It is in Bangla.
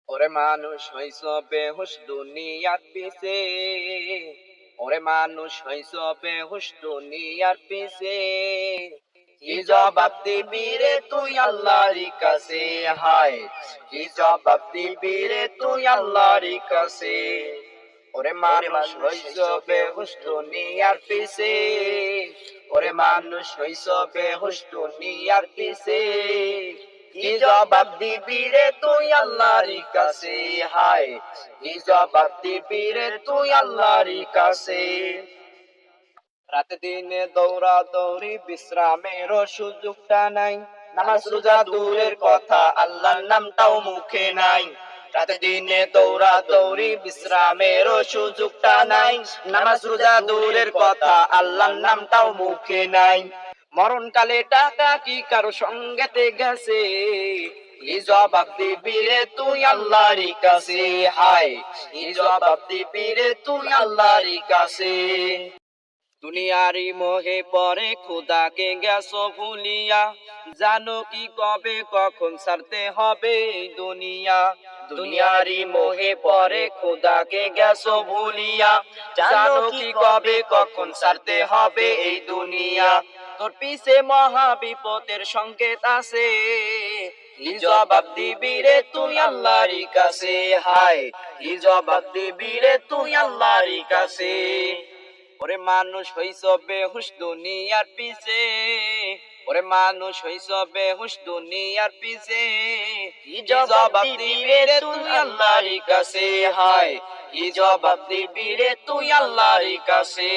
ওরে মানুষ হইছ বেহুশ দুনিয়ার পিছে, ওরে মানুষ হইছ বেহুশ দুনিয়ার পিছে। কি জবাব দিবি রে তুই আল্লাহর কাছে, হায় কি জবাব দিবি রে তুই আল্লাহর কাছে। ওরে মানুষ হইছ বেহুশ দুনিয়ার পিছে, ওরে মানুষ হইছ বেহুশ দুনিয়ার পিছে। কি জবাব দিবি রে তুই আল্লাহর কাছে, হায় কি জবাব দিবি রে তুই আল্লাহর কাছে। রাতে দিনে দৌড়া দৌড়ি বিশ্রামের সুযোগটা নাই, নামাজ রোজা দূরের কথা আল্লাহর নামটাও মুখে নাই। রাতে দিনে দৌড়া দৌড়ি বিশ্রামের সুযোগটা নাই, নামাজ রোজা দূরের কথা আল্লাহর নামটাও মুখে নাই। মরণকালে টাকা কি কারো সঙ্গেতে গেছে, কি জবাব দিবি রে তুই আল্লাহর কাছে, হায় কি জবাব দিবি রে তুই আল্লাহর কাছে। দুনিয়ারি মোহে পরে খোদাকে গেছো ভুলিয়া, জানো কি কবে কখন ছাড়তে হবে এই দুনিয়া। দুনিয়ারি মোহে পরে খোদাকে গেছো ভুলিয়া, জানো কি কবে কখন ছাড়তে হবে এই দুনিয়া। তোর পিছে মহা বিপদের সংকেত আছে, কি জবাব দিবি রে তুই আল্লাহর কাছে, হায় কি জবাব দিবি রে তুই আল্লাহর কাছে। ওরে মানুষ হইছ বেহুশ দুনিয়ার পিছে, ওরে মানুষ হইছ বেহুশ দুনিয়ার পিছে। কি জবাব দিবি রে তুই আল্লাহর কাছে, হায় কি জবাব দিবি রে তুই আল্লাহর কাছে।